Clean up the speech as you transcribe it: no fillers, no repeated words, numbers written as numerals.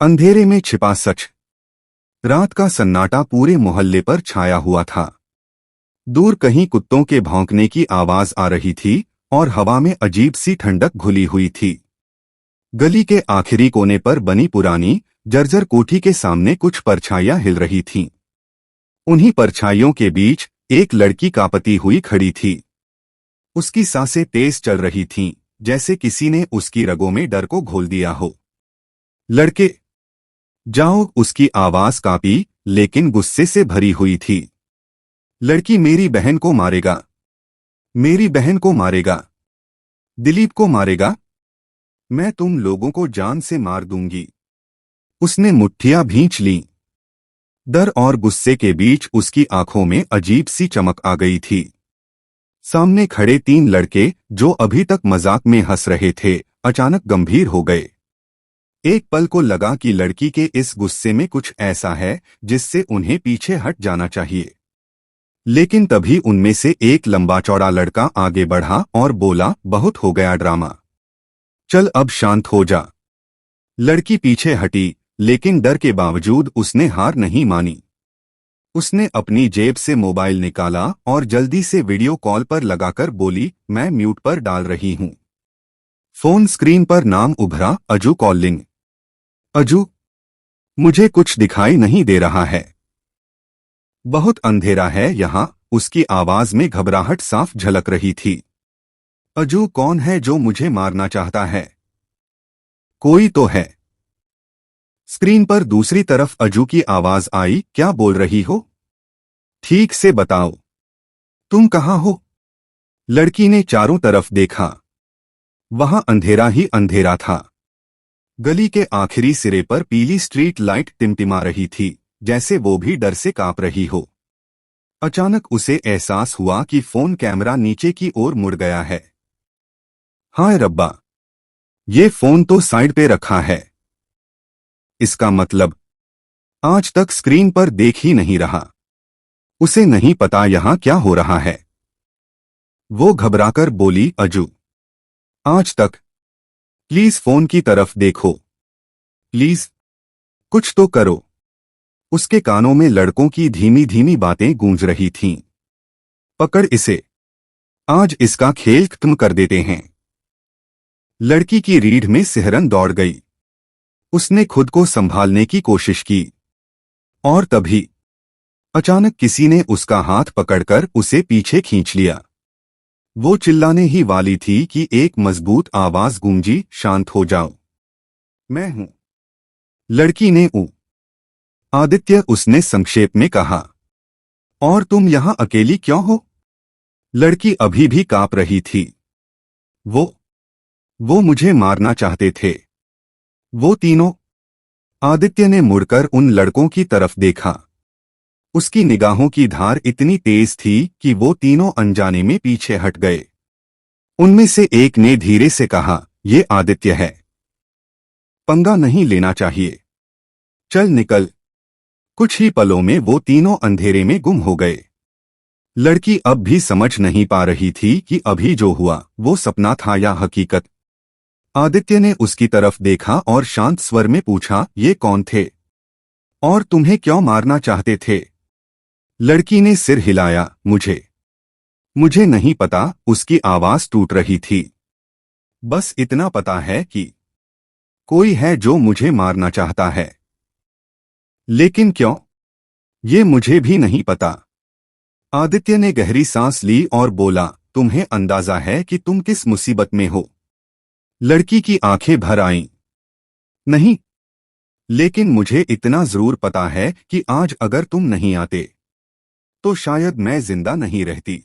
अंधेरे में छिपा सच। रात का सन्नाटा पूरे मोहल्ले पर छाया हुआ था। दूर कहीं कुत्तों के भौंकने की आवाज आ रही थी और हवा में अजीब सी ठंडक घुली हुई थी। गली के आखिरी कोने पर बनी पुरानी जर्जर कोठी के सामने कुछ परछाइयां हिल रही थीं। उन्हीं परछाइयों के बीच एक लड़की कांपती हुई खड़ी थी। उसकी सांसें तेज चल रही थीं, जैसे किसी ने उसकी रगों में डर को घोल दिया हो। लड़के जाओ, उसकी आवाज कांपी लेकिन गुस्से से भरी हुई थी। लड़की मेरी बहन को मारेगा, मेरी बहन को मारेगा, दिलीप को मारेगा, मैं तुम लोगों को जान से मार दूंगी। उसने मुट्ठियां भींच लीं। डर और गुस्से के बीच उसकी आंखों में अजीब सी चमक आ गई थी। सामने खड़े 3 लड़के जो अभी तक मजाक में हंस रहे थे, अचानक गंभीर हो गए। एक पल को लगा कि लड़की के इस गुस्से में कुछ ऐसा है जिससे उन्हें पीछे हट जाना चाहिए। लेकिन तभी उनमें से एक लंबा चौड़ा लड़का आगे बढ़ा और बोला, बहुत हो गया ड्रामा, चल अब शांत हो जा। लड़की पीछे हटी, लेकिन डर के बावजूद उसने हार नहीं मानी। उसने अपनी जेब से मोबाइल निकाला और जल्दी से वीडियो कॉल पर लगाकर बोली, मैं म्यूट पर डाल रही हूं। फोन स्क्रीन पर नाम उभरा, अजू कॉलिंग। अजू, मुझे कुछ दिखाई नहीं दे रहा है। बहुत अंधेरा है यहाँ, उसकी आवाज में घबराहट साफ झलक रही थी। अजू, कौन है जो मुझे मारना चाहता है? कोई तो है। स्क्रीन पर दूसरी तरफ अजू की आवाज आई, क्या बोल रही हो? ठीक से बताओ, तुम कहाँ हो? लड़की ने चारों तरफ देखा। वहां अंधेरा ही अंधेरा था। गली के आखिरी सिरे पर पीली स्ट्रीट लाइट टिमटिमा रही थी, जैसे वो भी डर से कांप रही हो। अचानक उसे एहसास हुआ कि फोन कैमरा नीचे की ओर मुड़ गया है। हाय रब्बा, ये फोन तो साइड पे रखा है। इसका मतलब आज तक स्क्रीन पर देख ही नहीं रहा। उसे नहीं पता यहां क्या हो रहा है। वो घबराकर बोली, अजू, आज तक प्लीज फोन की तरफ देखो, प्लीज, कुछ तो करो। उसके कानों में लड़कों की धीमी धीमी बातें गूंज रही थीं। पकड़ इसे, आज इसका खेल खत्म कर देते हैं। लड़की की रीढ़ में सिहरन दौड़ गई। उसने खुद को संभालने की कोशिश की और तभी अचानक किसी ने उसका हाथ पकड़कर उसे पीछे खींच लिया। वो चिल्लाने ही वाली थी कि एक मजबूत आवाज गूंजी, शांत हो जाओ, मैं हूं। लड़की ने आदित्य, उसने संक्षेप में कहा। और तुम यहां अकेली क्यों हो? लड़की अभी भी कांप रही थी। वो मुझे मारना चाहते थे, वो तीनों। आदित्य ने मुड़कर उन लड़कों की तरफ देखा। उसकी निगाहों की धार इतनी तेज थी कि वो तीनों अनजाने में पीछे हट गए। उनमें से एक ने धीरे से कहा, ये आदित्य है, पंगा नहीं लेना चाहिए, चल निकल। कुछ ही पलों में वो तीनों अंधेरे में गुम हो गए। लड़की अब भी समझ नहीं पा रही थी कि अभी जो हुआ वो सपना था या हकीकत। आदित्य ने उसकी तरफ देखा और शांत स्वर में पूछा, ये कौन थे और तुम्हें क्यों मारना चाहते थे? लड़की ने सिर हिलाया, मुझे नहीं पता। उसकी आवाज टूट रही थी। बस इतना पता है कि कोई है जो मुझे मारना चाहता है, लेकिन क्यों, ये मुझे भी नहीं पता। आदित्य ने गहरी सांस ली और बोला, तुम्हें अंदाजा है कि तुम किस मुसीबत में हो? लड़की की आंखें भर आईं। नहीं, लेकिन मुझे इतना जरूर पता है कि आज अगर तुम नहीं आते तो शायद मैं जिंदा नहीं रहती।